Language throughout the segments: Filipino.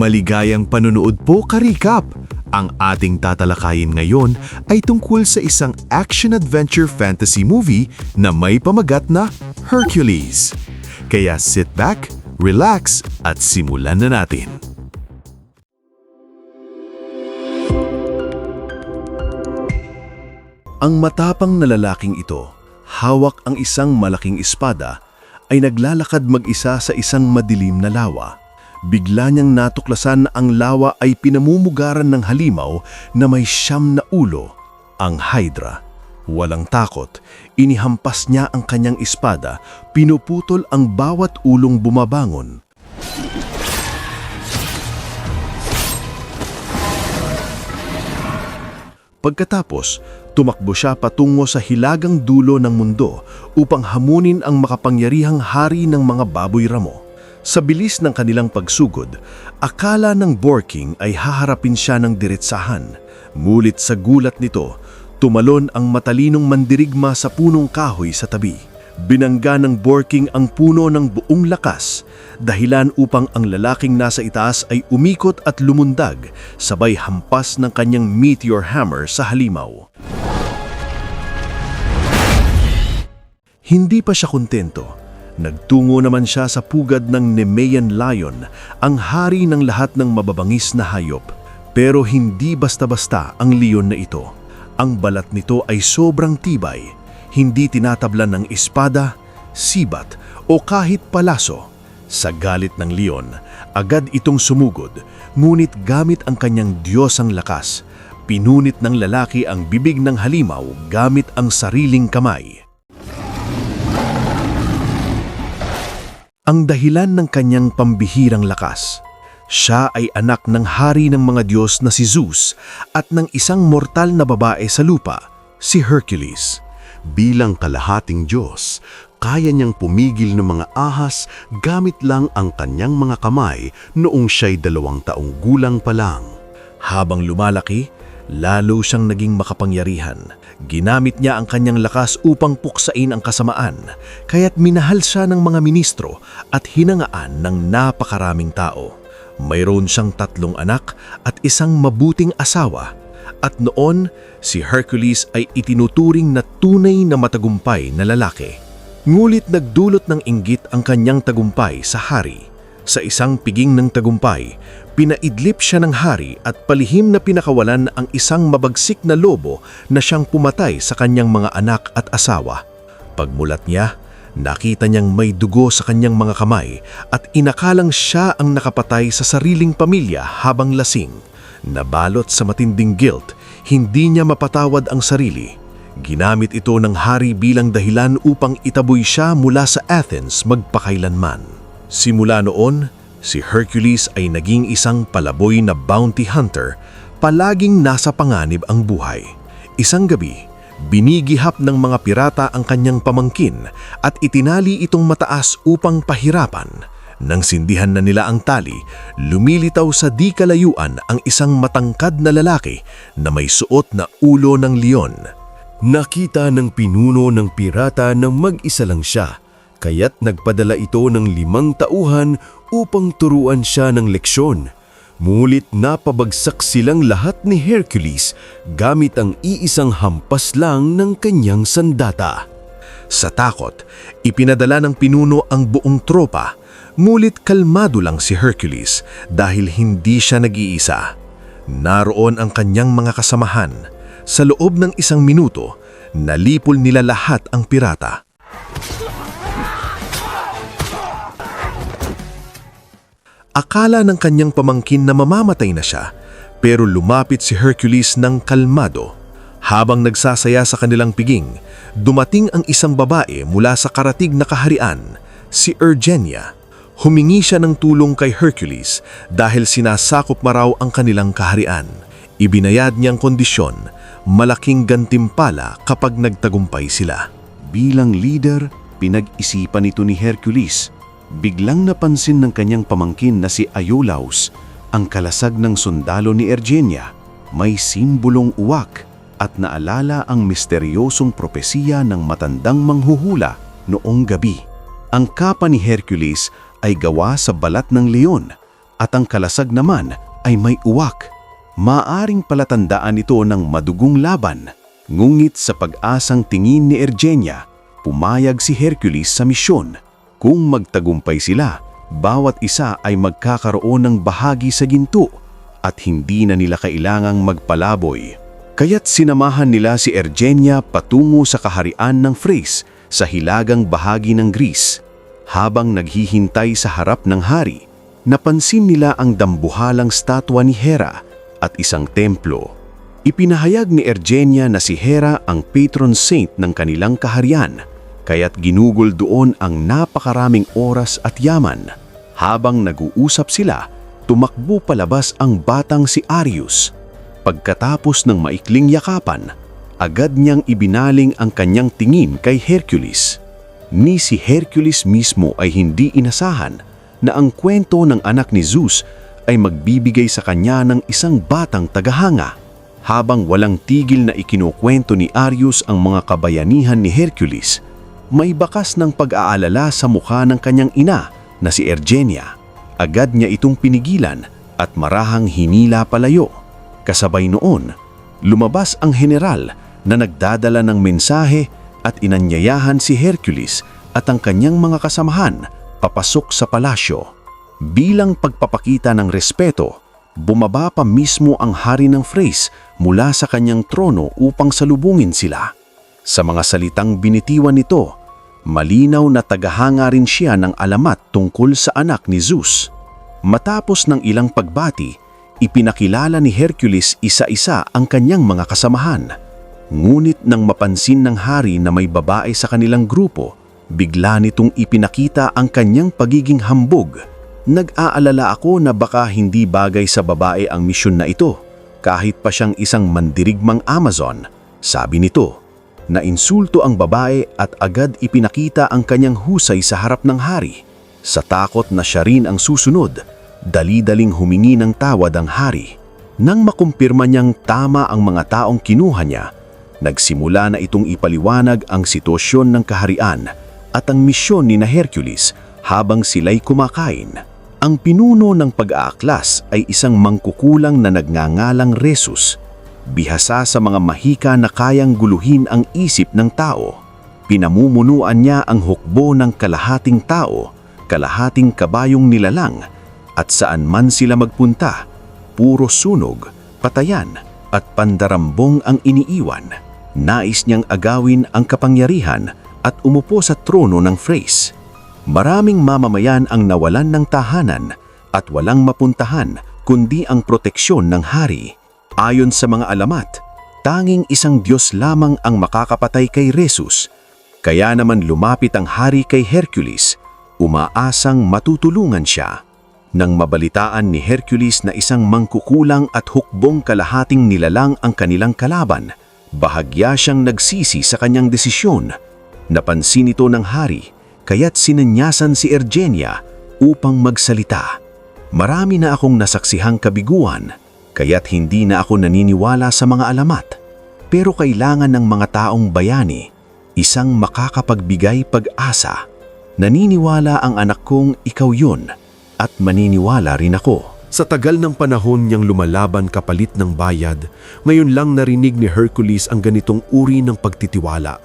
Maligayang panunood po, Karikap! Ang ating tatalakayin ngayon ay tungkol sa isang action-adventure fantasy movie na may pamagat na Hercules. Kaya sit back, relax, at simulan na natin. Ang matapang na lalaking ito, hawak ang isang malaking espada, ay naglalakad mag-isa sa isang madilim na lawa. Bigla niyang natuklasan na ang lawa ay pinamumugaran ng halimaw na may 9 na ulo, ang Hydra. Walang takot, inihampas niya ang kanyang espada, pinuputol ang bawat ulong bumabangon. Pagkatapos, tumakbo siya patungo sa hilagang dulo ng mundo upang hamunin ang makapangyarihang hari ng mga baboy ramo. Sa bilis ng kanilang pagsugod, akala ng Boar King ay haharapin siya ng diretsahan. Ngunit sa gulat nito, tumalon ang matalinong mandirigma sa punong kahoy sa tabi. Binangga ng Boar King ang puno ng buong lakas, dahilan upang ang lalaking nasa itaas ay umikot at lumundag, sabay hampas ng kanyang meteor hammer sa halimaw. Hindi pa siya kontento. Nagtungo naman siya sa pugad ng Nemean Lion, ang hari ng lahat ng mababangis na hayop. Pero hindi basta-basta ang leon na ito. Ang balat nito ay sobrang tibay, hindi tinatablan ng espada, sibat o kahit palaso. Sa galit ng leon, agad itong sumugod, ngunit gamit ang kanyang diyosang lakas, pinunit ng lalaki ang bibig ng halimaw gamit ang sariling kamay. Ang dahilan ng kanyang pambihirang lakas, siya ay anak ng hari ng mga Diyos na si Zeus at ng isang mortal na babae sa lupa, si Hercules. Bilang kalahating Diyos, kaya niyang pumigil ng mga ahas gamit lang ang kanyang mga kamay noong siya'y 2 taong gulang pa lang. Habang lumalaki, lalo siyang naging makapangyarihan. Ginamit niya ang kanyang lakas upang puksain ang kasamaan, kaya't minahal siya ng mga ministro at hinangaan ng napakaraming tao. Mayroon siyang 3 anak at isang mabuting asawa. At noon, si Hercules ay itinuturing na tunay na matagumpay na lalaki. Ngulit nagdulot ng inggit ang kanyang tagumpay sa hari. Sa isang piging ng tagumpay, pinaidlip siya ng hari at palihim na pinakawalan ang isang mabagsik na lobo na siyang pumatay sa kanyang mga anak at asawa. Pagmulat niya, nakita niyang may dugo sa kanyang mga kamay at inakalang siya ang nakapatay sa sariling pamilya habang lasing. Nabalot sa matinding guilt, hindi niya mapatawad ang sarili. Ginamit ito ng hari bilang dahilan upang itaboy siya mula sa Athens magpakailanman. Simula noon, si Hercules ay naging isang palaboy na bounty hunter, palaging nasa panganib ang buhay. Isang gabi, binigihap ng mga pirata ang kanyang pamangkin at itinali itong mataas upang pahirapan. Nang sindihan na nila ang tali, lumilitaw sa di kalayuan ang isang matangkad na lalaki na may suot na ulo ng leon. Nakita ng pinuno ng pirata na mag-isa lang siya, kaya't nagpadala ito ng 5 tauhan upang turuan siya ng leksyon. Ngunit napabagsak silang lahat ni Hercules gamit ang iisang hampas lang ng kanyang sandata. Sa takot, ipinadala ng pinuno ang buong tropa, ngunit kalmado lang si Hercules dahil hindi siya nag-iisa. Naroon ang kanyang mga kasamahan. Sa loob ng 1 minuto, nalipol nila lahat ang pirata. Akala ng kanyang pamangkin na mamamatay na siya, pero lumapit si Hercules ng kalmado. Habang nagsasaya sa kanilang piging, dumating ang isang babae mula sa karatig na kaharian, si Eugenia. Humingi siya ng tulong kay Hercules dahil sinasakop raw ang kanilang kaharian. Ibinayad niyang kondisyon, malaking gantimpala kapag nagtagumpay sila. Bilang leader, pinag-isipan ito ni Hercules. Biglang napansin ng kanyang pamangkin na si Iolaus, ang kalasag ng sundalo ni Eugenia. May simbolong uwak at naalala ang misteryosong propesiya ng matandang manghuhula noong gabi. Ang kapa ni Hercules ay gawa sa balat ng leon, at ang kalasag naman ay may uwak. Maaring palatandaan ito ng madugong laban. Ngunit sa pag-asang tingin ni Ergenia, pumayag si Hercules sa misyon. Kung magtagumpay sila, bawat isa ay magkakaroon ng bahagi sa ginto at hindi na nila kailangang magpalaboy. Kaya't sinamahan nila si Ergenia patungo sa kaharian ng Thrace sa hilagang bahagi ng Greece. Habang naghihintay sa harap ng hari, napansin nila ang dambuhalang statwa ni Hera at isang templo. Ipinahayag ni Ergenia na si Hera ang patron saint ng kanilang kaharian, kaya't ginugol doon ang napakaraming oras at yaman. Habang nag-uusap sila, tumakbo palabas ang batang si Arius. Pagkatapos ng maikling yakapan, agad niyang ibinaling ang kanyang tingin kay Hercules. Ni si Hercules mismo ay hindi inasahan na ang kwento ng anak ni Zeus ay magbibigay sa kanya ng isang batang tagahanga. Habang walang tigil na ikinukwento ni Arius ang mga kabayanihan ni Hercules, may bakas ng pag-aalala sa mukha ng kanyang ina na si Ergenia. Agad niya itong pinigilan at marahang hinila palayo. Kasabay noon, lumabas ang general na nagdadala ng mensahe at inanyayahan si Hercules at ang kanyang mga kasamahan papasok sa palasyo. Bilang pagpapakita ng respeto, bumaba pa mismo ang hari ng Thrace mula sa kanyang trono upang salubungin sila. Sa mga salitang binitiwan nito, malinaw na tagahanga rin siya ng alamat tungkol sa anak ni Zeus. Matapos ng ilang pagbati, ipinakilala ni Hercules isa-isa ang kanyang mga kasamahan. Ngunit nang mapansin ng hari na may babae sa kanilang grupo, bigla nitong ipinakita ang kanyang pagiging hambog. Nag-aalala ako na baka hindi bagay sa babae ang misyon na ito, kahit pa siyang isang mandirigmang Amazon. Sabi nito, nainsulto ang babae at agad ipinakita ang kanyang husay sa harap ng hari. Sa takot na siya rin ang susunod, dali-daling humingi ng tawad ang hari. Nang makumpirma niyang tama ang mga taong kinuha niya, nagsimula na itong ipaliwanag ang sitwasyon ng kaharian at ang misyon ni Hercules habang sila'y kumakain. Ang pinuno ng pag-aaklas ay isang mangkukulang na nagngangalang Rhesus, bihasa sa mga mahika na kayang guluhin ang isip ng tao. Pinamumunuan niya ang hukbo ng kalahating tao, kalahating kabayong nilalang, at saan man sila magpunta, puro sunog, patayan, at pandarambong ang iniiwan. Nais niyang agawin ang kapangyarihan at umupo sa trono ng Thrace. Maraming mamamayan ang nawalan ng tahanan at walang mapuntahan kundi ang proteksyon ng hari. Ayon sa mga alamat, tanging isang Diyos lamang ang makakapatay kay Rhesus. Kaya naman lumapit ang hari kay Hercules, umaasang matutulungan siya. Nang mabalitaan ni Hercules na isang mangkukulang at hukbong kalahating nilalang ang kanilang kalaban, bahagya siyang nagsisi sa kanyang desisyon. Napansin ito ng hari, kaya't sinanyasan si Ergenia upang magsalita. Marami na akong nasaksihang kabiguan, kaya't hindi na ako naniniwala sa mga alamat. Pero kailangan ng mga taong bayani, isang makakapagbigay pag-asa. Naniniwala ang anak kong ikaw yun, at maniniwala rin ako. Sa tagal ng panahon niyang lumalaban kapalit ng bayad, ngayon lang narinig ni Hercules ang ganitong uri ng pagtitiwala.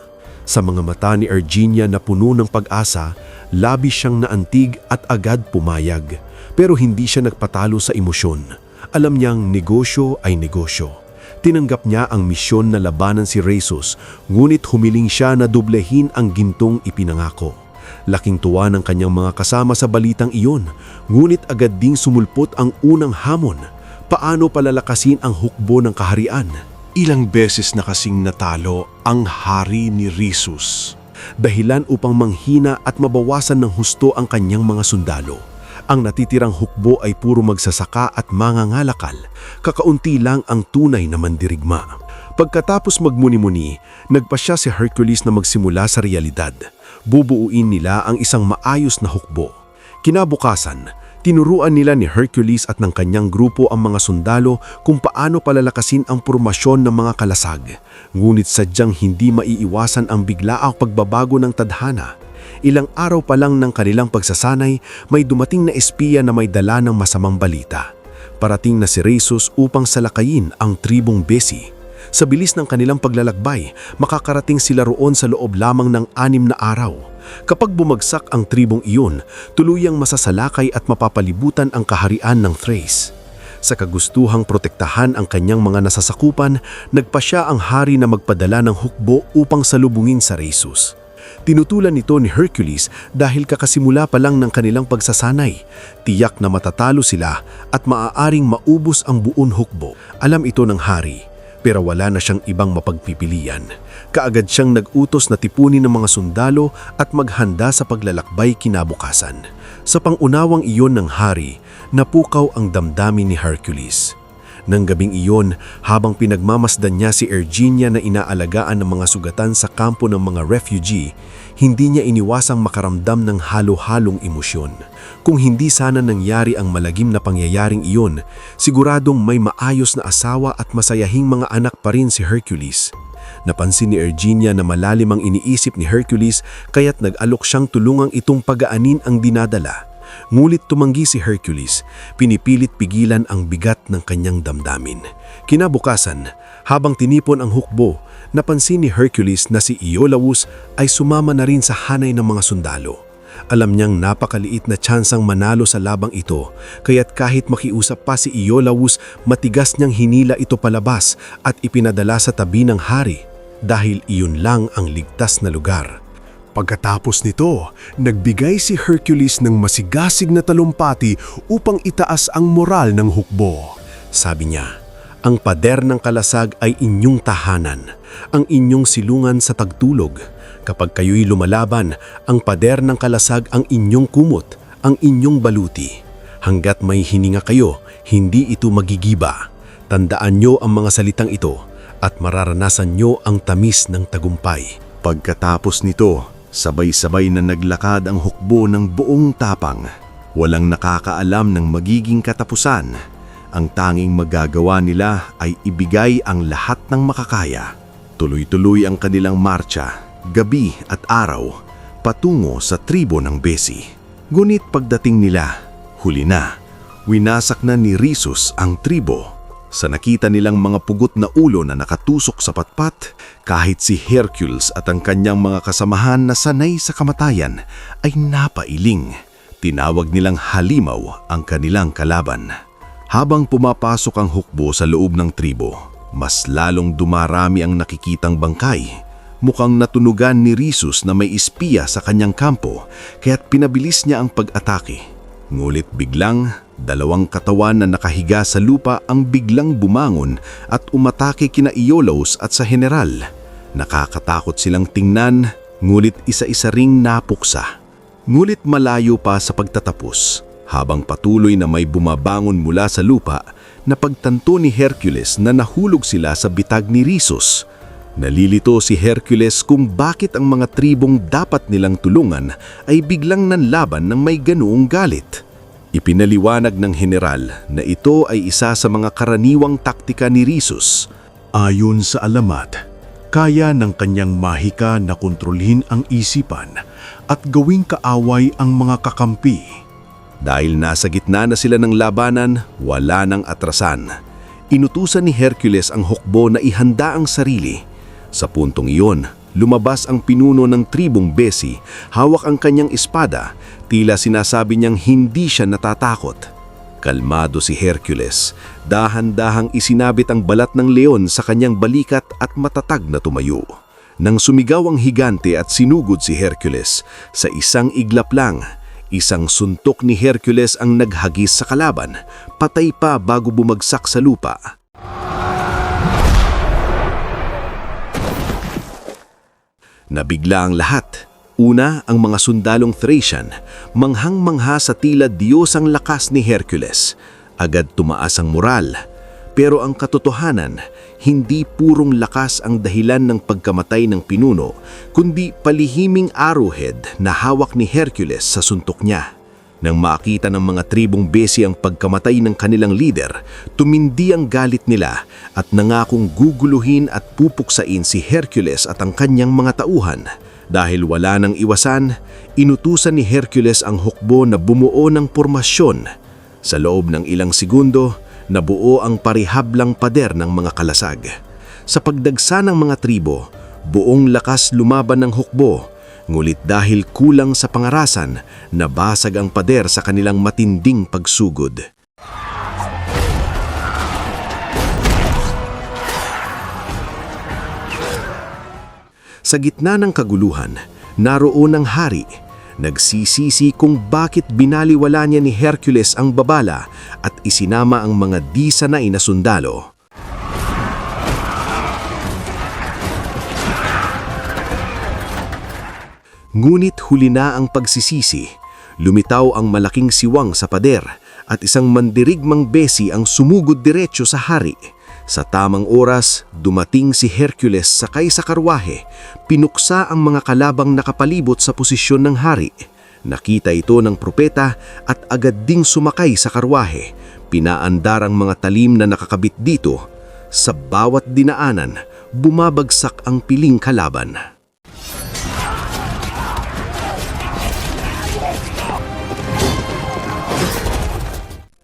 Sa mga mata ni Ergenia na puno ng pag-asa, labis siyang naantig at agad pumayag. Pero hindi siya nagpatalo sa emosyon. Alam niyang negosyo ay negosyo. Tinanggap niya ang misyon na labanan si Rhesus, ngunit humiling siya na doblehin ang gintong ipinangako. Laking tuwa ng kanyang mga kasama sa balitang iyon, ngunit agad ding sumulpot ang unang hamon. Paano palalakasin ang hukbo ng kaharian? Ilang beses na kasing natalo ang hari ni Rhesus, dahilan upang manghina at mabawasan ng husto ang kanyang mga sundalo. Ang natitirang hukbo ay puro magsasaka at mangangalakal, kakaunti lang ang tunay na mandirigma. Pagkatapos magmuni-muni, nagpasya si Hercules na magsimula sa realidad. Bubuuin nila ang isang maayos na hukbo. Kinabukasan, tinuruan nila ni Hercules at ng kanyang grupo ang mga sundalo kung paano palalakasin ang pormasyon ng mga kalasag. Ngunit sadyang hindi maiiwasan ang biglaang pagbabago ng tadhana. Ilang araw pa lang ng kanilang pagsasanay, may dumating na espiya na may dala ng masamang balita. Parating na si Rhesus upang salakayin ang tribong Besi. Sa bilis ng kanilang paglalakbay, makakarating sila roon sa loob lamang ng 6 na araw. Kapag bumagsak ang tribong iyon, tuluyang masasalakay at mapapalibutan ang kaharian ng Thrace. Sa kagustuhang protektahan ang kanyang mga nasasakupan, nagpasya ang hari na magpadala ng hukbo upang salubungin sa Rhesus. Tinutulan nito ni Hercules dahil kakasimula pa lang ng kanilang pagsasanay. Tiyak na matatalo sila at maaaring maubos ang buong hukbo. Alam ito ng hari. Pero wala na siyang ibang mapagpipilian. Kaagad siyang nag-utos na tipunin ng mga sundalo at maghanda sa paglalakbay kinabukasan. Sa pangunawang iyon ng hari, napukaw ang damdamin ni Hercules. Nang gabing iyon, habang pinagmamasdan niya si Erginia na inaalagaan ng mga sugatan sa kampo ng mga refugee, hindi niya iniwasang makaramdam ng halo-halong emosyon. Kung hindi sana nangyari ang malagim na pangyayaring iyon, siguradong may maayos na asawa at masayahing mga anak pa rin si Hercules. Napansin ni Erginia na malalim ang iniisip ni Hercules kaya't nag-alok siyang tulungang itong pagaanin ang dinadala. Ngulit tumanggi si Hercules, pinipilit pigilan ang bigat ng kanyang damdamin. Kinabukasan, habang tinipon ang hukbo, napansin ni Hercules na si Iolaus ay sumama na rin sa hanay ng mga sundalo. Alam niyang napakaliit na tsansang manalo sa labang ito, kaya't kahit makiusap pa si Iolaus, matigas niyang hinila ito palabas at ipinadala sa tabi ng hari dahil iyon lang ang ligtas na lugar. Pagkatapos nito, nagbigay si Hercules ng masigasig na talumpati upang itaas ang moral ng hukbo. Sabi niya, ang pader ng kalasag ay inyong tahanan, ang inyong silungan sa tagtulog. Kapag kayo'y lumalaban, ang pader ng kalasag ang inyong kumot, ang inyong baluti. Hanggat may hininga kayo, hindi ito magigiba. Tandaan nyo ang mga salitang ito at mararanasan nyo ang tamis ng tagumpay. Pagkatapos nito, sabay-sabay na naglakad ang hukbo ng buong tapang. Walang nakakaalam ng magiging katapusan. Ang tanging magagawa nila ay ibigay ang lahat ng makakaya. Tuloy-tuloy ang kanilang marcha, gabi at araw, patungo sa tribo ng Besi. Ngunit pagdating nila, huli na. Winasak na ni Rhesus ang tribo. Sa nakita nilang mga pugot na ulo na nakatusok sa patpat, kahit si Hercules at ang kanyang mga kasamahan na sanay sa kamatayan ay napailing. Tinawag nilang halimaw ang kanilang kalaban. Habang pumapasok ang hukbo sa loob ng tribo, mas lalong dumarami ang nakikitang bangkay. Mukhang natunugan ni Rhesus na may espiya sa kanyang kampo, kaya't pinabilis niya ang pag-atake. Ngulit biglang, 2 katawan na nakahiga sa lupa ang biglang bumangon at umatake kina Iolaus at sa general. Nakakatakot silang tingnan, ngulit isa-isa ring napuksa. Ngulit malayo pa sa pagtatapos, habang patuloy na may bumabangon mula sa lupa, napagtanto ni Hercules na nahulog sila sa bitag ni Rhesus. Nalilito si Hercules kung bakit ang mga tribong dapat nilang tulungan ay biglang nanlaban ng may ganoong galit. Ipinaliwanag ng general na ito ay isa sa mga karaniwang taktika ni Rhesus. Ayon sa alamat, kaya ng kanyang mahika na kontrolhin ang isipan at gawing kaaway ang mga kakampi. Dahil nasa gitna na sila ng labanan, wala nang atrasan. Inutusan ni Hercules ang hukbo na ihanda ang sarili. Sa puntong iyon, lumabas ang pinuno ng tribong Besi, hawak ang kanyang espada, tila sinasabi niyang hindi siya natatakot. Kalmado si Hercules, dahan-dahang isinabit ang balat ng leon sa kanyang balikat at matatag na tumayo. Nang sumigaw ang higante at sinugod si Hercules, sa isang iglap lang, isang suntok ni Hercules ang naghagis sa kalaban, patay pa bago bumagsak sa lupa. Nabigla ang lahat. Una, ang mga sundalong Thracian, manghang-mangha sa tila Diyos ang lakas ni Hercules. Agad tumaas ang moral. Pero ang katotohanan, hindi purong lakas ang dahilan ng pagkamatay ng pinuno, kundi palihiming arrowhead na hawak ni Hercules sa suntok niya. Nang makita ng mga tribong Besi ang pagkamatay ng kanilang leader, tumindi ang galit nila at nangakong guguluhin at pupuksain si Hercules at ang kanyang mga tauhan. Dahil wala nang iwasan, inutusan ni Hercules ang hukbo na bumuo ng pormasyon. Sa loob ng ilang segundo, nabuo ang parihablang pader ng mga kalasag. Sa pagdagsa ng mga tribo, buong lakas lumaban ng hukbo, ngulit dahil kulang sa pangarasan, nabasag ang pader sa kanilang matinding pagsugod. Sa gitna ng kaguluhan, naroon ang hari. Nagsisisi kung bakit binaliwala niya ni Hercules ang babala at isinama ang mga di sanay na sundalo. Ngunit huli na ang pagsisisi. Lumitaw ang malaking siwang sa pader at isang mandirigmang besi ang sumugod diretso sa hari. Sa tamang oras, dumating si Hercules sakay sa karwahe. Pinuksa ang mga kalabang nakapalibot sa posisyon ng hari. Nakita ito ng propeta at agad ding sumakay sa karwahe. Pinaandar ang mga talim na nakakabit dito. Sa bawat dinaanan, bumabagsak ang piling kalaban.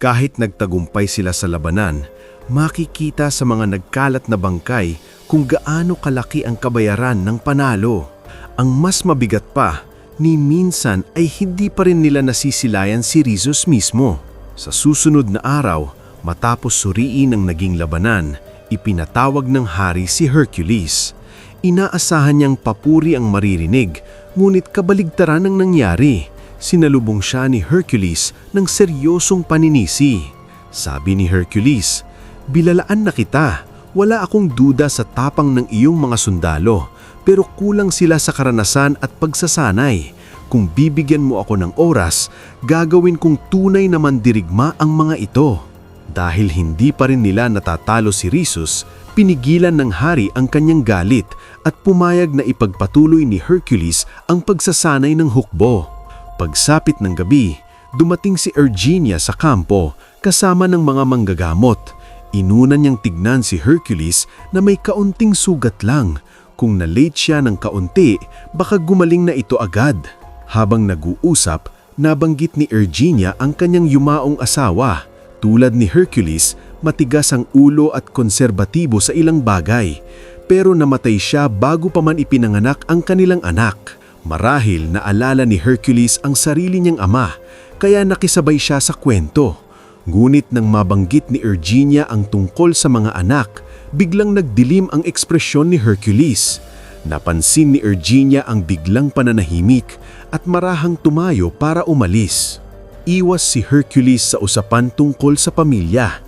Kahit nagtagumpay sila sa labanan, makikita sa mga nagkalat na bangkay kung gaano kalaki ang kabayaran ng panalo. Ang mas mabigat pa, ni minsan ay hindi pa rin nila nasisilayan si Rhesus mismo. Sa susunod na araw, matapos suriin ang naging labanan, ipinatawag ng hari si Hercules. Inaasahan niyang papuri ang maririnig, ngunit kabaligtaran ang nangyari. Sinalubong siya ni Hercules ng seryosong paninisi. Sabi ni Hercules, "Bilalaan na kita. Wala akong duda sa tapang ng iyong mga sundalo, pero kulang sila sa karanasan at pagsasanay. Kung bibigyan mo ako ng oras, gagawin kong tunay na mandirigma ang mga ito." Dahil hindi pa rin nila natatalo si Rhesus, pinigilan ng hari ang kanyang galit at pumayag na ipagpatuloy ni Hercules ang pagsasanay ng hukbo. Pagsapit ng gabi, dumating si Erginia sa kampo kasama ng mga manggagamot. Inunan niyang tignan si Hercules na may kaunting sugat lang. Kung na-late siya ng kaunti, baka gumaling na ito agad. Habang nag-uusap, nabanggit ni Erginia ang kanyang yumaong asawa. Tulad ni Hercules, matigas ang ulo at konserbatibo sa ilang bagay. Pero namatay siya bago pa man ipinanganak ang kanilang anak. Marahil naalala ni Hercules ang sarili niyang ama, kaya nakisabay siya sa kwento. Ngunit nang mabanggit ni Erginia ang tungkol sa mga anak, biglang nagdilim ang ekspresyon ni Hercules. Napansin ni Erginia ang biglang pananahimik at marahang tumayo para umalis. Iwas si Hercules sa usapan tungkol sa pamilya.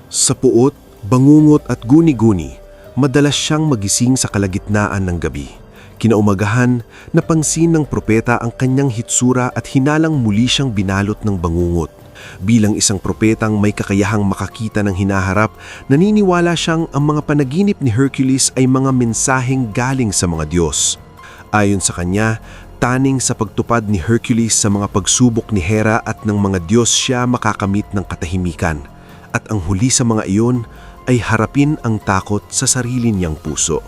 Sa puot, bangungot at guni-guni, madalas siyang magising sa kalagitnaan ng gabi. Kinaumagahan, napansin ng propeta ang kanyang hitsura at hinalang muli siyang binalot ng bangungot. Bilang isang propetang may kakayahang makakita ng hinaharap, naniniwala siyang ang mga panaginip ni Hercules ay mga mensaheng galing sa mga Diyos. Ayon sa kanya, taning sa pagtupad ni Hercules sa mga pagsubok ni Hera at ng mga Diyos siya makakamit ng katahimikan. At ang huli sa mga iyon ay harapin ang takot sa sarili niyang puso.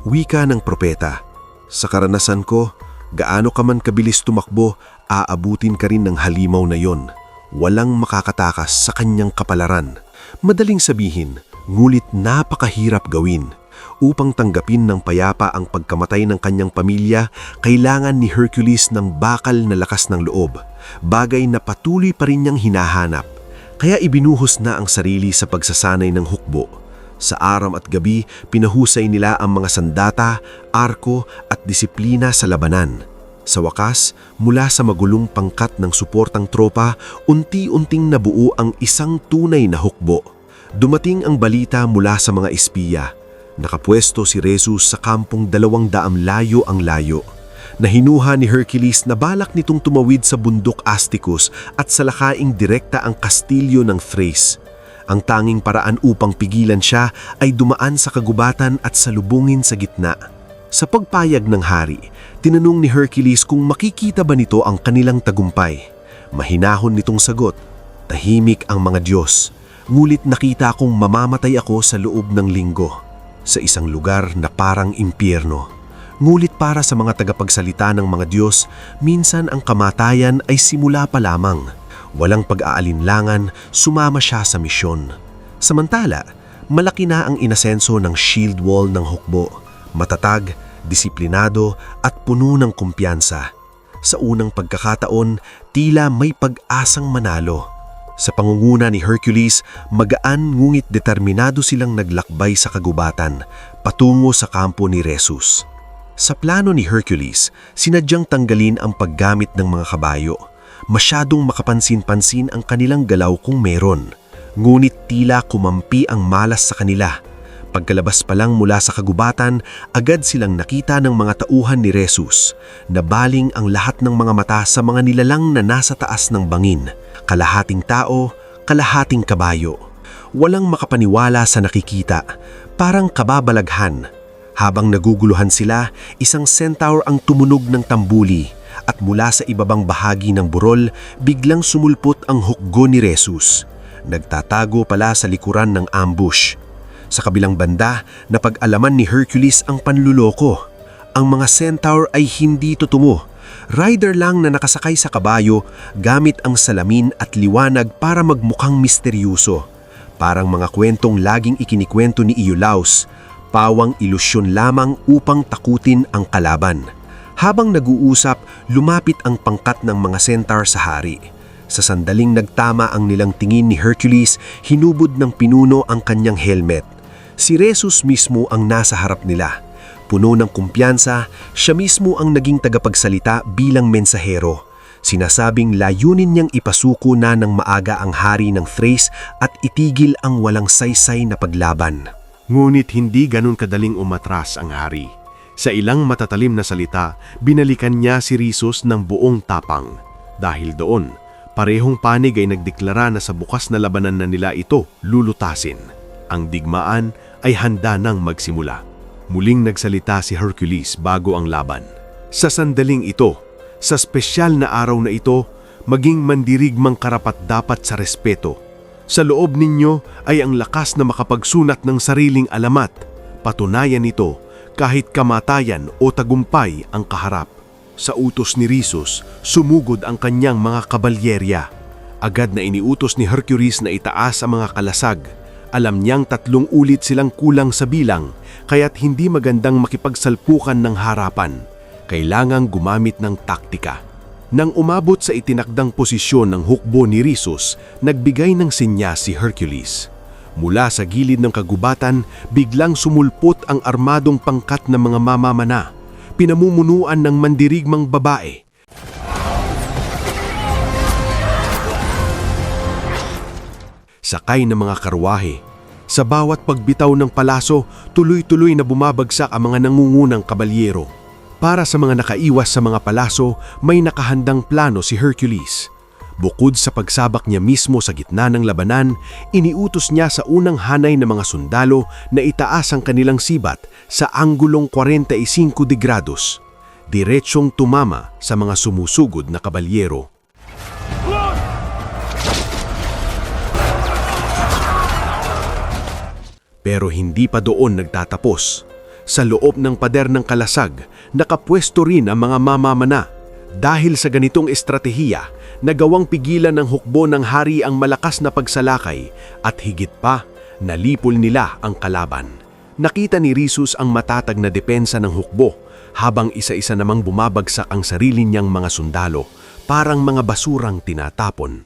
Wika ng propeta, "Sa karanasan ko, gaano ka man kabilis tumakbo, aabutin ka rin ng halimaw na yon. Walang makakatakas sa kanyang kapalaran." Madaling sabihin, ngulit napakahirap gawin. Upang tanggapin ng payapa ang pagkamatay ng kanyang pamilya, kailangan ni Hercules ng bakal na lakas ng loob, bagay na patuloy pa rin niyang hinahanap. Kaya ibinuhos na ang sarili sa pagsasanay ng hukbo. Sa araw at gabi, pinahusay nila ang mga sandata, arko at disiplina sa labanan. Sa wakas, mula sa magulong pangkat ng suportang tropa, unti-unting nabuo ang isang tunay na hukbo. Dumating ang balita mula sa mga espiya. Nakapwesto si Rhesus sa kampong 200 layo ang layo. Nahinuha ni Hercules na balak nitong tumawid sa bundok Asticus at salakaing direkta ang kastilyo ng Thrace. Ang tanging paraan upang pigilan siya ay dumaan sa kagubatan at salubungin sa gitna. Sa pagpayag ng hari, tinanong ni Hercules kung makikita ba nito ang kanilang tagumpay. Mahinahon nitong sagot, "Tahimik ang mga Diyos, ngulit nakita kong mamamatay ako sa loob ng linggo, sa isang lugar na parang impyerno." Ngulit para sa mga tagapagsalita ng mga Diyos, minsan ang kamatayan ay simula pa lamang. Walang pag-aalinlangan, sumama siya sa misyon. Samantala, malaki na ang inasenso ng shield wall ng hukbo. Matatag, disiplinado at puno ng kumpiyansa. Sa unang pagkakataon, tila may pag-asang manalo. Sa pangunguna ni Hercules, magaan ngunit determinado silang naglakbay sa kagubatan, patungo sa kampo ni Rhesus. Sa plano ni Hercules, sinadyang tanggalin ang paggamit ng mga kabayo. Masyadong makapansin-pansin ang kanilang galaw kung meron. Ngunit tila kumampi ang malas sa kanila. Pagkalabas pa lang mula sa kagubatan, agad silang nakita ng mga tauhan ni Rhesus. Nabaling ang lahat ng mga mata sa mga nilalang na nasa taas ng bangin. Kalahating tao, kalahating kabayo. Walang makapaniwala sa nakikita, parang kababalaghan. Habang naguguluhan sila, isang centaur ang tumunog ng tambuli at mula sa ibabang bahagi ng burol, biglang sumulpot ang hukbo ni Rhesus. Nagtatago pala sa likuran ng ambush. Sa kabilang banda, napag-alaman ni Hercules ang panluloko. Ang mga centaur ay hindi tutumo. Rider lang na nakasakay sa kabayo gamit ang salamin at liwanag para magmukhang misteryoso. Parang mga kwentong laging ikinikwento ni Iolaus, pawang ilusyon lamang upang takutin ang kalaban. Habang nag-uusap, lumapit ang pangkat ng mga centaur sa hari. Sa sandaling nagtama ang nilang tingin ni Hercules, hinubod ng pinuno ang kanyang helmet. Si Rhesus mismo ang nasa harap nila. Puno ng kumpiyansa, siya mismo ang naging tagapagsalita bilang mensahero. Sinasabing layunin niyang ipasuko na ng maaga ang hari ng Thrace at itigil ang walang saysay na paglaban. Ngunit hindi ganun kadaling umatras ang hari. Sa ilang matatalim na salita, binalikan niya si Rhesus ng buong tapang. Dahil doon, parehong panig ay nagdeklara na sa bukas na labanan na nila ito lulutasin. Ang digmaan ay handa nang magsimula. Muling nagsalita si Hercules bago ang laban. Sa sandaling ito, sa espesyal na araw na ito, maging mandirigmang karapat-dapat sa respeto. Sa loob ninyo ay ang lakas na makapagsunat ng sariling alamat. Patunayan ito kahit kamatayan o tagumpay ang kaharap. Sa utos ni Rhesus, sumugod ang kanyang mga kabalyerya. Agad na iniutos ni Hercules na itaas ang mga kalasag. Alam niyang 3 ulit silang kulang sa bilang, kaya't hindi magandang makipagsalpukan ng harapan. Kailangang gumamit ng taktika. Nang umabot sa itinakdang posisyon ng hukbo ni Rhesus, nagbigay ng senyas si Hercules. Mula sa gilid ng kagubatan, biglang sumulpot ang armadong pangkat ng mga mamamana, pinamumunuan ng mandirigmang babae. Sakay ng mga karwahe. Sa bawat pagbitaw ng palaso, tuloy-tuloy na bumabagsak ang mga nangungunang kabalyero. Para sa mga nakaiwas sa mga palaso, may nakahandang plano si Hercules. Bukod sa pagsabak niya mismo sa gitna ng labanan, iniutos niya sa unang hanay ng mga sundalo na itaas ang kanilang sibat sa anggulong 45 grados, diretsyong tumama sa mga sumusugod na kabalyero. Pero hindi pa doon nagtatapos. Sa loob ng pader ng kalasag, nakapwesto rin ang mga mamamana. Dahil sa ganitong estratehiya, nagawang pigilan ng hukbo ng hari ang malakas na pagsalakay at higit pa, nalipol nila ang kalaban. Nakita ni Rhesus ang matatag na depensa ng hukbo, habang isa-isa namang bumabagsak ang sarili niyang mga sundalo, parang mga basurang tinatapon.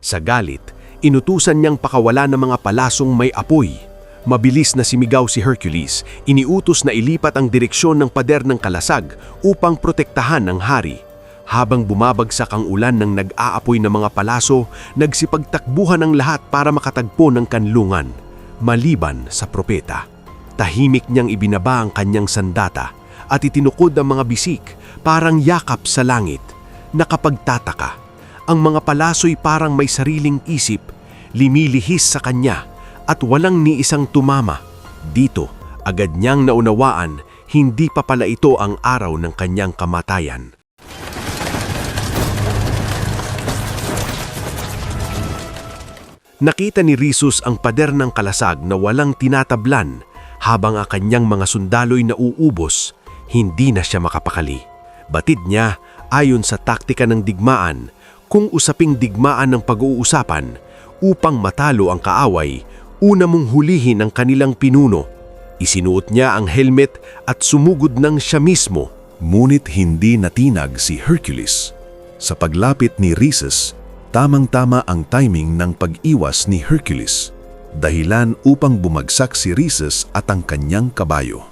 Sa galit, inutusan niyang pakawala ng mga palasong may apoy. Mabilis na simigaw si Hercules, iniutos na ilipat ang direksyon ng pader ng kalasag upang protektahan ang hari. Habang bumabagsak ang ulan ng nag-aapoy na mga palaso, nagsipagtakbuhan ang lahat para makatagpo ng kanlungan, maliban sa propeta. Tahimik niyang ibinaba ang kanyang sandata at itinukod ang mga bisik, parang yakap sa langit. Nakapagtataka. Ang mga palaso'y parang may sariling isip, limilihis sa kanya at walang ni isang tumama. Dito, agad niyang naunawaan, hindi pa pala ito ang araw ng kanyang kamatayan. Nakita ni Rhesus ang pader ng kalasag na walang tinatablan habang ang kanyang mga sundalo'y nauubos, hindi na siya makapakali. Batid niya, ayon sa taktika ng digmaan, kung usaping digmaan ng pag-uusapan, upang matalo ang kaaway, una mong hulihin ang kanilang pinuno. Isinuot niya ang helmet at sumugod ng siya mismo. Ngunit hindi natinag si Hercules. Sa paglapit ni Rhesus, tamang-tama ang timing ng pag-iwas ni Hercules, dahilan upang bumagsak si Rhesus at ang kanyang kabayo.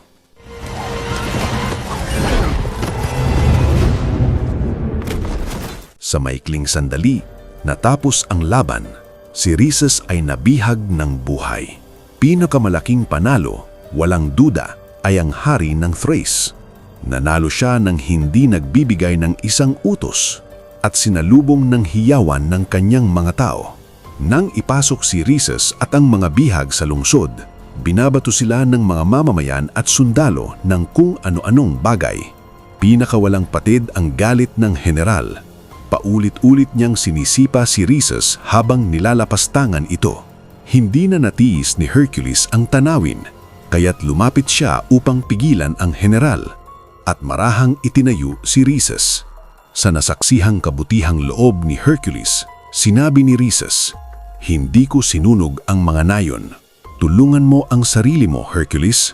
Sa maikling sandali, natapos ang laban, si Rhesus ay nabihag ng buhay. Pinakamalaking panalo, walang duda, ay ang hari ng Thrace. Nanalo siya ng hindi nagbibigay ng isang utos at sinalubong ng hiyawan ng kanyang mga tao. Nang ipasok si Rhesus at ang mga bihag sa lungsod, binabato sila ng mga mamamayan at sundalo ng kung ano-anong bagay. Pinakawalang patid ang galit ng general. Paulit-ulit niyang sinisipa si Rhesus habang nilalapastangan ito. Hindi na natiis ni Hercules ang tanawin, kaya't lumapit siya upang pigilan ang general. At marahang itinayo si Rhesus. Sa nasaksihang kabutihang loob ni Hercules, sinabi ni Rhesus, "Hindi ko sinunog ang mga nayon. Tulungan mo ang sarili mo, Hercules.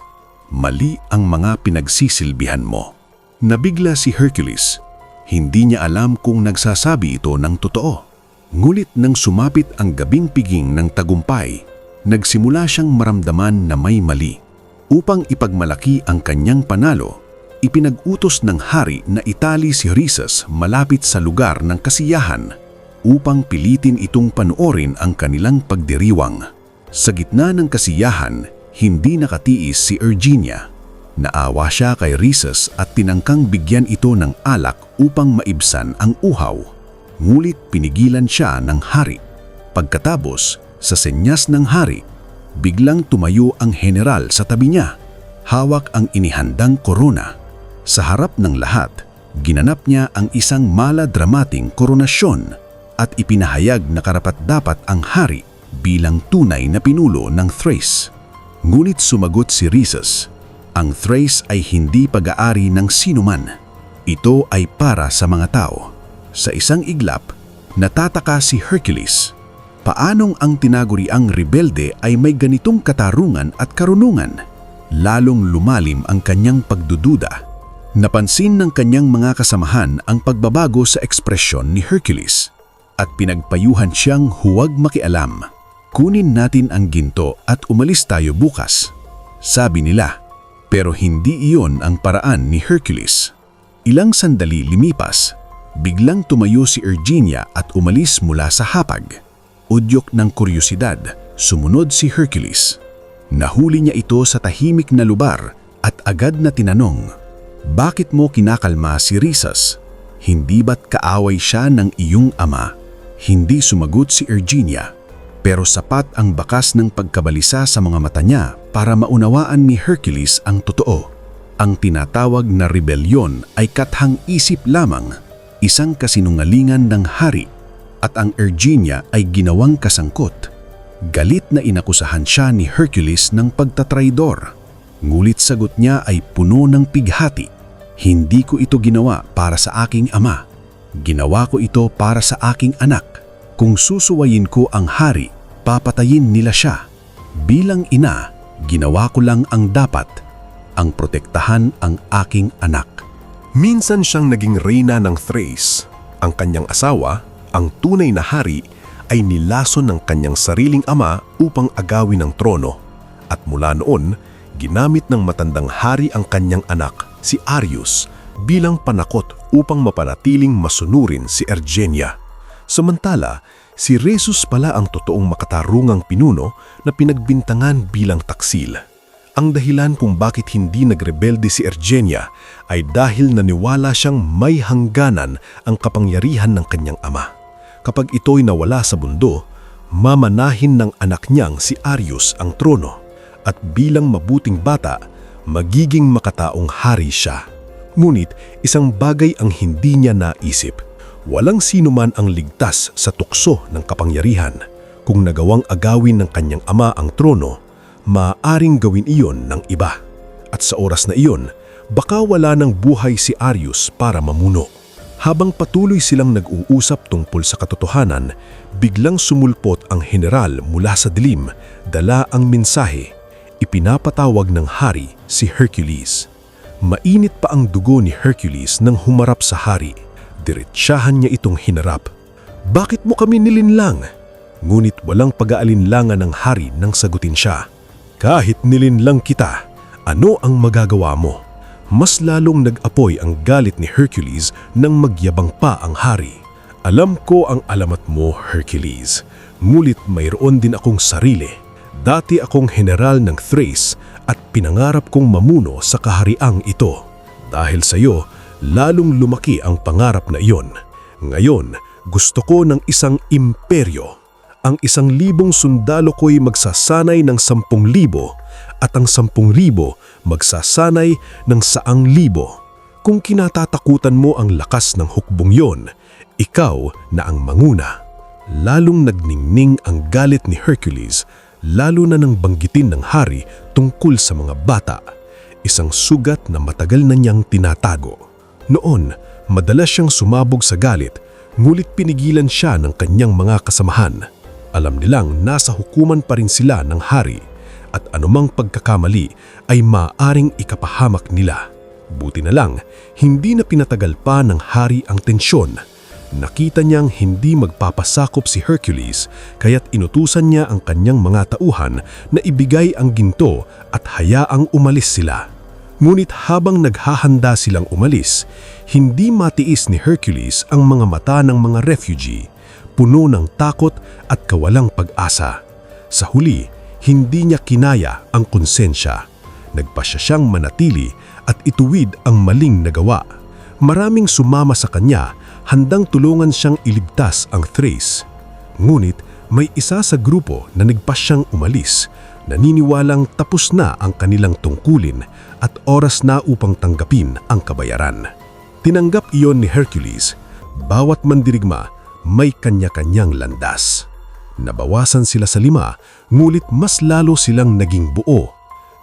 Mali ang mga pinagsisilbihan mo." Nabigla si Hercules. Hindi niya alam kung nagsasabi ito ng totoo. Ngulit nang sumapit ang gabing piging ng tagumpay, nagsimula siyang maramdaman na may mali. Upang ipagmalaki ang kanyang panalo, ipinag-utos ng hari na itali si Rhesus malapit sa lugar ng kasiyahan upang pilitin itong panoorin ang kanilang pagdiriwang. Sa gitna ng kasiyahan, hindi nakatiis si Erginia. Naawa siya kay Rhesus at tinangkang bigyan ito ng alak upang maibsan ang uhaw. Ngulit pinigilan siya ng hari. Pagkatapos, sa senyas ng hari, biglang tumayo ang general sa tabi niya. Hawak ang inihandang korona. Sa harap ng lahat, ginanap niya ang isang maladramating koronasyon at ipinahayag na karapat-dapat ang hari bilang tunay na pinuno ng Thrace. Ngunit sumagot si Rhesus, "Ang Thrace ay hindi pag-aari ng sinuman. Ito ay para sa mga tao." Sa isang iglap, natataka si Hercules. Paanong ang tinaguriang rebelde ay may ganitong katarungan at karunungan? Lalong lumalim ang kanyang pagdududa. Napansin ng kanyang mga kasamahan ang pagbabago sa ekspresyon ni Hercules at pinagpayuhan siyang huwag makialam. "Kunin natin ang ginto at umalis tayo bukas," sabi nila. Pero hindi iyon ang paraan ni Hercules. Ilang sandali lumipas, biglang tumayo si Erginia at umalis mula sa hapag. Udyok ng kuryosidad, sumunod si Hercules. Nahuli niya ito sa tahimik na lugar at agad na tinanong, "Bakit mo kinakalma si Rhesus? Hindi ba't kaaway siya ng iyong ama?" Hindi sumagot si Erginia, pero sapat ang bakas ng pagkabalisa sa mga mata niya para maunawaan ni Hercules ang totoo. Ang tinatawag na rebelyon ay kathang-isip lamang, isang kasinungalingan ng hari, at ang Erginia ay ginawang kasangkot. Galit na inakusahan siya ni Hercules ng pagtatraidor. Ngulit sagot niya ay puno ng pighati. "Hindi ko ito ginawa para sa aking ama. Ginawa ko ito para sa aking anak. Kung susuwayin ko ang hari, papatayin nila siya. Bilang ina, ginawa ko lang ang dapat, ang protektahan ang aking anak." Minsan siyang naging reyna ng Thrace. Ang kanyang asawa, ang tunay na hari, ay nilason ng kanyang sariling ama upang agawin ang trono. At mula noon, ginamit ng matandang hari ang kanyang anak, si Arius, bilang panakot upang mapanatiling masunurin si Erginia. Samantala, si Rhesus pala ang totoong makatarungang pinuno na pinagbintangan bilang taksil. Ang dahilan kung bakit hindi nagrebelde si Erginia ay dahil naniwala siyang may hangganan ang kapangyarihan ng kanyang ama. Kapag ito'y nawala sa mundo, mamanahin ng anak niyang si Arius ang trono at bilang mabuting bata, magiging makataong hari siya. Ngunit isang bagay ang hindi niya naisip. Walang sino man ang ligtas sa tukso ng kapangyarihan. Kung nagawang agawin ng kanyang ama ang trono, maaaring gawin iyon ng iba. At sa oras na iyon, baka wala ng buhay si Arius para mamuno. Habang patuloy silang nag-uusap tungkol sa katotohanan, biglang sumulpot ang general mula sa dilim, dala ang mensahe. Ipinapatawag ng hari si Hercules. Mainit pa ang dugo ni Hercules nang humarap sa hari. Diretsahan niya itong hinarap. "Bakit mo kami nilinlang?" Ngunit walang pag-aalinlangan ng hari nang sagutin siya. "Kahit nilinlang kita, ano ang magagawa mo?" Mas lalong nag-apoy ang galit ni Hercules nang magyabang pa ang hari. "Alam ko ang alamat mo, Hercules. Ngunit mayroon din akong sarili. Dati akong general ng Thrace at pinangarap kong mamuno sa kahariang ito. Dahil sa iyo, lalong lumaki ang pangarap na iyon. Ngayon, gusto ko ng isang imperyo. Ang 1,000 sundalo ko'y magsasanay ng 10,000 at ang 10,000 magsasanay ng 100,000. Kung kinatatakutan mo ang lakas ng hukbong yon, ikaw na ang manguna." Lalong nagningning ang galit ni Hercules, lalo na nang banggitin ng hari tungkol sa mga bata, isang sugat na matagal na niyang tinatago. Noon, madalas siyang sumabog sa galit, ngulit pinigilan siya ng kanyang mga kasamahan. Alam nilang nasa hukuman pa rin sila ng hari at anumang pagkakamali ay maaaring ikapahamak nila. Buti na lang, hindi na pinatagal pa ng hari ang tensyon. Nakita niyang hindi magpapasakop si Hercules kaya't inutusan niya ang kanyang mga tauhan na ibigay ang ginto at hayaang umalis sila. Ngunit habang naghahanda silang umalis, hindi matiis ni Hercules ang mga mata ng mga refugee, puno ng takot at kawalang pag-asa. Sa huli, hindi niya kinaya ang konsensya. Nagpasya siyang manatili at ituwid ang maling nagawa. Maraming sumama sa kanya, handang tulungan siyang iligtas ang Thrace. Ngunit may isa sa grupo na nagpasyang umalis, naniniwalang tapos na ang kanilang tungkulin at oras na upang tanggapin ang kabayaran. Tinanggap iyon ni Hercules. Bawat mandirigma may kanya-kanyang landas. Nabawasan sila sa 5, ngulit mas lalo silang naging buo.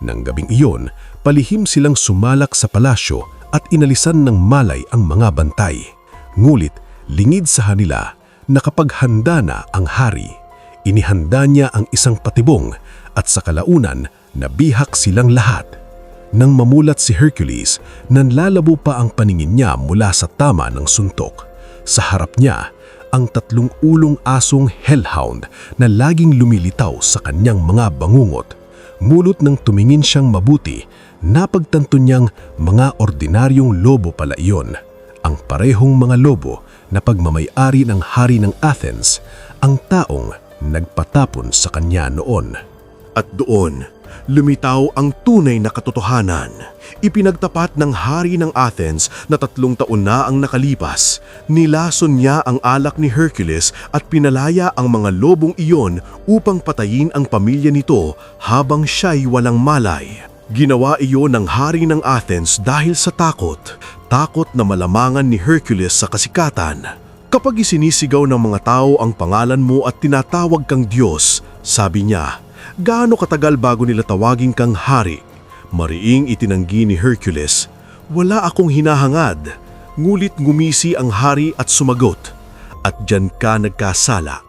Nang gabing iyon, palihim silang sumalak sa palasyo at inalisan ng malay ang mga bantay. Ngulit, lingid sa kanila na kapag handa na ang hari, inihanda niya ang isang patibong at sa kalaunan, nabihak silang lahat. Nang mamulat si Hercules, nanlalabo pa ang paningin niya mula sa tama ng suntok. Sa harap niya, ang 3 ulong asong hellhound na laging lumilitaw sa kanyang mga bangungot. Mulot nang tumingin siyang mabuti, napagtanto niyang mga ordinaryong lobo pala iyon. Ang parehong mga lobo na pagmamay-ari ng hari ng Athens, ang taong nagpatapon sa kanya noon. At doon, lumitaw ang tunay na katotohanan. Ipinagtapat ng hari ng Athens na 3 taon na ang nakalipas. Nilason niya ang alak ni Hercules at pinalaya ang mga lobong iyon upang patayin ang pamilya nito habang siya'y walang malay. Ginawa iyon ng hari ng Athens dahil sa takot. Takot na malamangan ni Hercules sa kasikatan. Kapag isinisigaw ng mga tao ang pangalan mo at tinatawag kang Diyos, sabi niya, gaano katagal bago nila tawagin kang hari? Mariing itinanggi ni Hercules, wala akong hinahangad. Ngulit ngumisi ang hari at sumagot, at diyan ka nagkasala.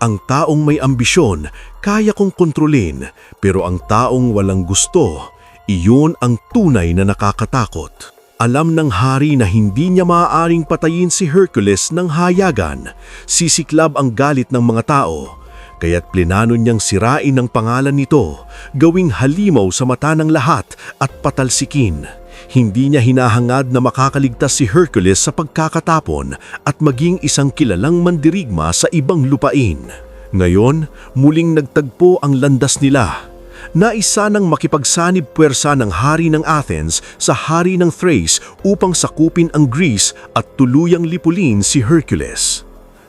Ang taong may ambisyon, kaya kong kontrolin, pero ang taong walang gusto, iyon ang tunay na nakakatakot. Alam ng hari na hindi niya maaaring patayin si Hercules ng hayagan. Sisiklab ang galit ng mga tao. Kaya't plinano niyang sirain ang pangalan nito, gawing halimaw sa mata ng lahat at patalsikin. Hindi niya hinahangad na makakaligtas si Hercules sa pagkakatapon at maging isang kilalang mandirigma sa ibang lupain. Ngayon, muling nagtagpo ang landas nila. Naisa nang makipagsanib puwersa ng hari ng Athens sa hari ng Thrace upang sakupin ang Greece at tuluyang lipulin si Hercules.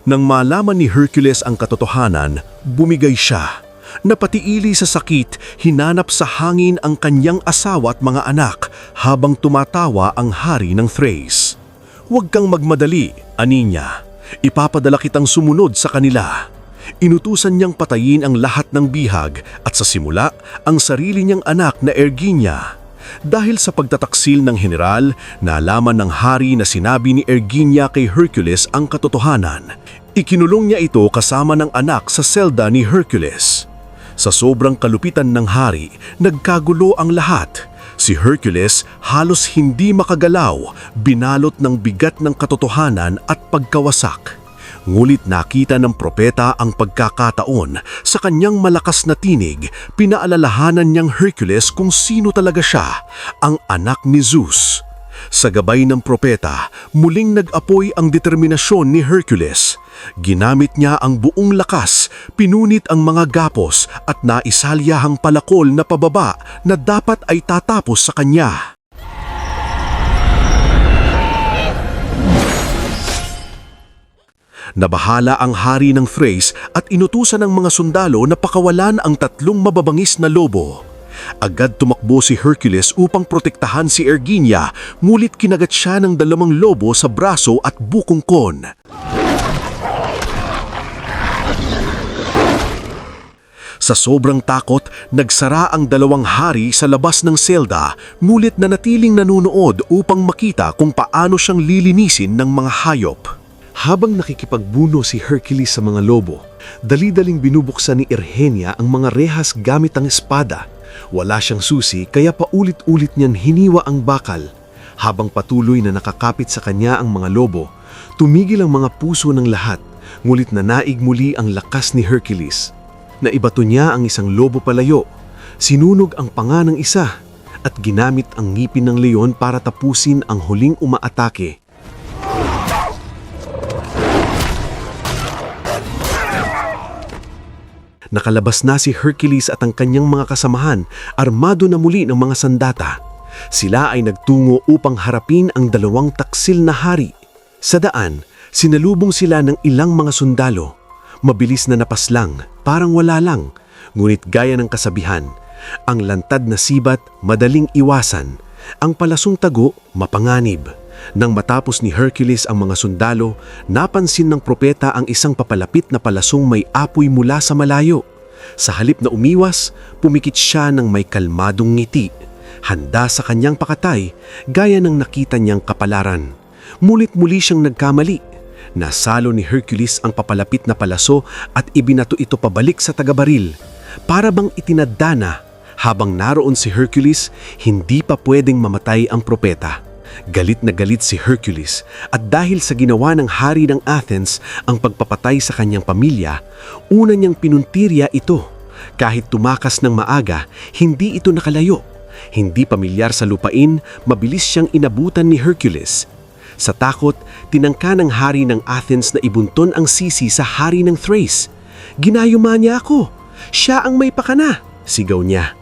Nang malaman ni Hercules ang katotohanan, bumigay siya. Napatiili sa sakit, hinanap sa hangin ang kanyang asawa at mga anak habang tumatawa ang hari ng Thrace. "Huwag kang magmadali," ani niya. "Ipapadala kitang sumunod sa kanila." Inutusan niyang patayin ang lahat ng bihag at sa simula ang sarili niyang anak na Erginia. Dahil sa pagtataksil ng general, nalaman ng hari na sinabi ni Erginia kay Hercules ang katotohanan. Ikinulong niya ito kasama ng anak sa selda ni Hercules. Sa sobrang kalupitan ng hari, nagkagulo ang lahat. Si Hercules halos hindi makagalaw, binalot ng bigat ng katotohanan at pagkawasak. Ngulit nakita ng propeta ang pagkakataon. Sa kanyang malakas na tinig, pinaalalahanan niyang Hercules kung sino talaga siya, ang anak ni Zeus. Sa gabay ng propeta, muling nag-apoy ang determinasyon ni Hercules. Ginamit niya ang buong lakas, pinunit ang mga gapos at naisalyahang palakol na pababa na dapat ay tatapos sa kanya. Nabahala ang hari ng Thrace at inutusan ng mga sundalo na pakawalan ang 3 mababangis na lobo. Agad tumakbo si Hercules upang protektahan si Erginia, ngulit kinagat siya ng 2 lobo sa braso at bukongkon. Sa sobrang takot, nagsara ang 2 hari sa labas ng selda, ngulit na natiling nanunood upang makita kung paano siyang lilinisin ng mga hayop. Habang nakikipagbuno si Hercules sa mga lobo, dali-daling binubuksan ni Ergenia ang mga rehas gamit ang espada. Wala siyang susi kaya paulit-ulit niyan hiniwa ang bakal. Habang patuloy na nakakapit sa kanya ang mga lobo, tumigil ang mga puso ng lahat, ngulit nanaig muli ang lakas ni Hercules. Naibato niya ang isang lobo palayo, sinunog ang panga ng isa, at ginamit ang ngipin ng leon para tapusin ang huling umaatake. Nakalabas na si Hercules at ang kanyang mga kasamahan, armado na muli ng mga sandata. Sila ay nagtungo upang harapin ang 2 taksil na hari. Sa daan, sinalubong sila ng ilang mga sundalo. Mabilis na napaslang, parang wala lang. Ngunit gaya ng kasabihan, ang lantad na sibat madaling iwasan, ang palasong tago mapanganib. Nang matapos ni Hercules ang mga sundalo, napansin ng propeta ang isang papalapit na palasong may apoy mula sa malayo. Sa halip na umiwas, pumikit siya ng may kalmadong ngiti, handa sa kanyang pakatay, gaya ng nakita niyang kapalaran. Mulit-muli siyang nagkamali. Nasalo ni Hercules ang papalapit na palaso at ibinato ito pabalik sa tagabaril. Para bang itinadana, habang naroon si Hercules, hindi pa pwedeng mamatay ang propeta. Galit na galit si Hercules at dahil sa ginawa ng hari ng Athens ang pagpapatay sa kanyang pamilya, una niyang pinuntirya ito. Kahit tumakas ng maaga, hindi ito nakalayo. Hindi pamilyar sa lupain, mabilis siyang inabutan ni Hercules. Sa takot, tinangka ng hari ng Athens na ibunton ang sisi sa hari ng Thrace. "Ginayuma niya ako! Siya ang may pakana!" sigaw niya.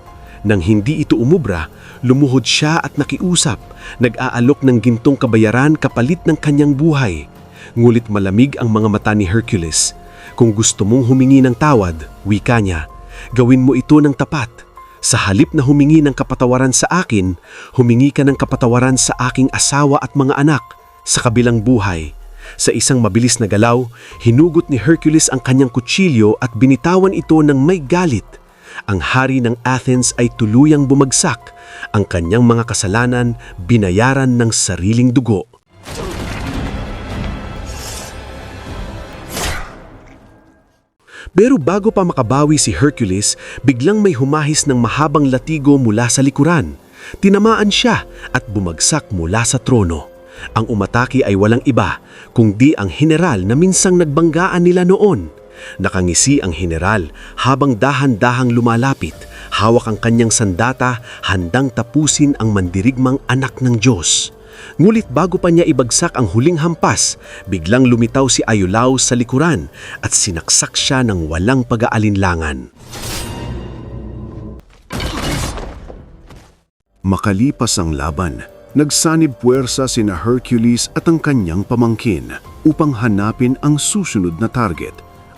Nang hindi ito umubra, lumuhod siya at nakiusap, nag-aalok ng gintong kabayaran kapalit ng kanyang buhay. Ngulit malamig ang mga mata ni Hercules. "Kung gusto mong humingi ng tawad," wika niya, "gawin mo ito ng tapat. Sa halip na humingi ng kapatawaran sa akin, humingi ka ng kapatawaran sa aking asawa at mga anak sa kabilang buhay." Sa isang mabilis na galaw, hinugot ni Hercules ang kanyang kutsilyo at binitawan ito ng may galit. Ang hari ng Athens ay tuluyang bumagsak. Ang kanyang mga kasalanan binayaran ng sariling dugo. Pero bago pa makabawi si Hercules, biglang may humahis ng mahabang latigo mula sa likuran. Tinamaan siya at bumagsak mula sa trono. Ang umatake ay walang iba, kundi ang general na minsang nagbanggaan nila noon. Nakangisi ang general habang dahan-dahang lumalapit, hawak ang kanyang sandata, handang tapusin ang mandirigmang anak ng Diyos. Ngulit bago pa niya ibagsak ang huling hampas, biglang lumitaw si Iolaus sa likuran at sinaksak siya ng walang pag-aalinlangan. Makalipas ang laban, nagsanib puwersa sina Hercules at ang kanyang pamangkin upang hanapin ang susunod na target,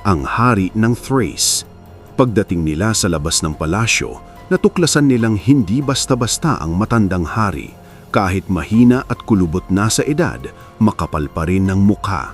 ang hari ng Thrace. Pagdating nila sa labas ng palasyo, natuklasan nilang hindi basta-basta ang matandang hari. Kahit mahina at kulubot na sa edad, makapal pa rin ng mukha.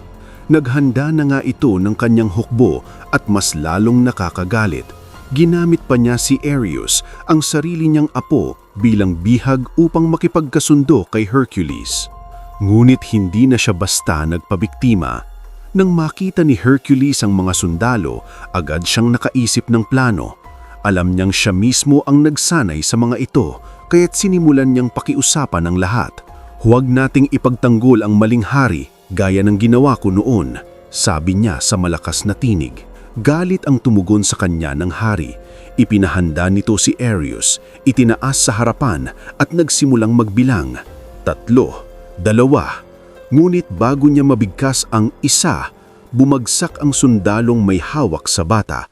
Naghanda na nga ito ng kanyang hukbo at mas lalong nakakagalit. Ginamit pa niya si Areus, ang sarili niyang apo, bilang bihag upang makipagkasundo kay Hercules. Ngunit hindi na siya basta nagpabiktima. Nang makita ni Hercules ang mga sundalo, agad siyang nakaisip ng plano. Alam niyang siya mismo ang nagsanay sa mga ito, kaya't sinimulan niyang pakiusapan ang lahat. "Huwag nating ipagtanggol ang maling hari, gaya ng ginawa ko noon," sabi niya sa malakas na tinig. Galit ang tumugon sa kanya ng hari. Ipinahanda nito si Areus, itinaas sa harapan at nagsimulang magbilang. 3, 2. Ngunit bago niya mabigkas ang isa, bumagsak ang sundalong may hawak sa bata.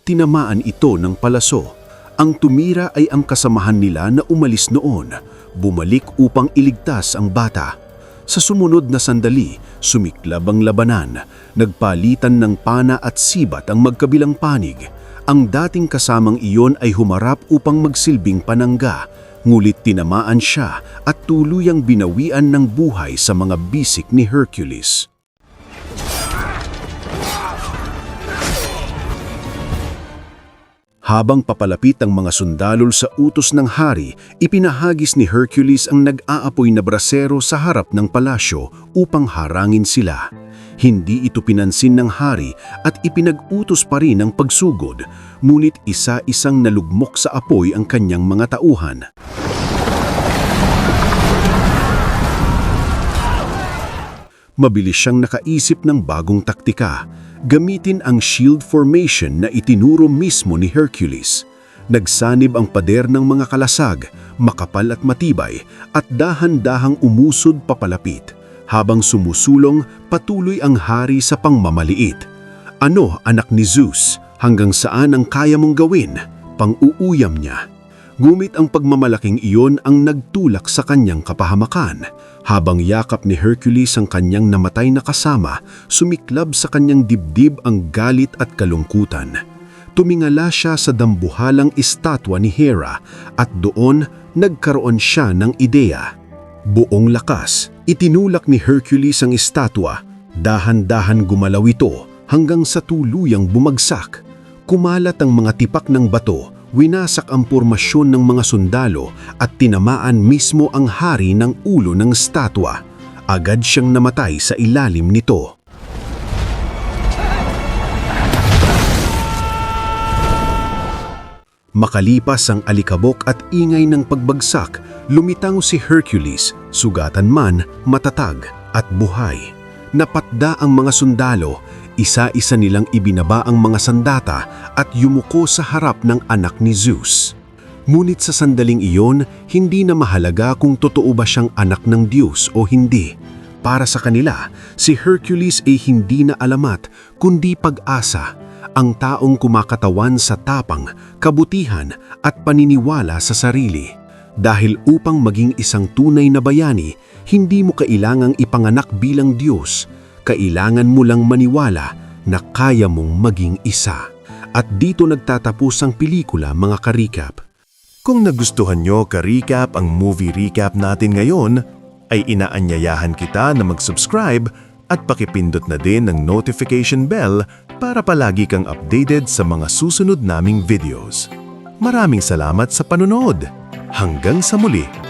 Tinamaan ito ng palaso. Ang tumira ay ang kasamahan nila na umalis noon, bumalik upang iligtas ang bata. Sa sumunod na sandali, sumiklab ang labanan. Nagpalitan ng pana at sibat ang magkabilang panig. Ang dating kasamang iyon ay humarap upang magsilbing panangga, ngulit tinamaan siya at tuluyang binawian ng buhay sa mga bisik ni Hercules. Habang papalapit ang mga sundalo sa utos ng hari, ipinahagis ni Hercules ang nag-aapoy na brasero sa harap ng palasyo upang harangin sila. Hindi ito pinansin ng hari at ipinag-utos pa rin ang pagsugod, ngunit isa-isang nalugmok sa apoy ang kanyang mga tauhan. Mabilis siyang nakaisip ng bagong taktika. Gamitin ang shield formation na itinuro mismo ni Hercules. Nagsanib ang pader ng mga kalasag, makapal at matibay, at dahan-dahang umusod papalapit. Habang sumusulong, patuloy ang hari sa pangmamaliit. "Ano, anak ni Zeus? Hanggang saan ang kaya mong gawin?" Pang-uuyam niya. Ngumit ang pagmamalaking iyon ang nagtulak sa kanyang kapahamakan. Habang yakap ni Hercules ang kanyang namatay na kasama, sumiklab sa kanyang dibdib ang galit at kalungkutan. Tumingala siya sa dambuhalang estatwa ni Hera at doon nagkaroon siya ng ideya. Buong lakas, itinulak ni Hercules ang estatwa. Dahan-dahan gumalaw ito hanggang sa tuluyang bumagsak. Kumalat ang mga tipak ng bato, winasak ang pormasyon ng mga sundalo at tinamaan mismo ang hari ng ulo ng statwa. Agad siyang namatay sa ilalim nito. Makalipas ang alikabok at ingay ng pagbagsak, lumitaw si Hercules, sugatan man, matatag at buhay. Napatda ang mga sundalo, isa-isa nilang ibinaba ang mga sandata at yumuko sa harap ng anak ni Zeus. Ngunit sa sandaling iyon, hindi na mahalaga kung totoo ba siyang anak ng Diyos o hindi. Para sa kanila, si Hercules ay hindi na alamat kundi pag-asa, ang taong kumakatawan sa tapang, kabutihan at paniniwala sa sarili. Dahil upang maging isang tunay na bayani, hindi mo kailangang ipanganak bilang Diyos. Kailangan mo lang maniwala na kaya mong maging isa. At dito nagtatapos ang pelikula, mga ka-recap. Kung nagustuhan nyo ka-recap ang movie recap natin ngayon, ay inaanyayahan kita na mag-subscribe at pakipindot na din ng notification bell para palagi kang updated sa mga susunod naming videos. Maraming salamat sa panonood. Hanggang sa muli!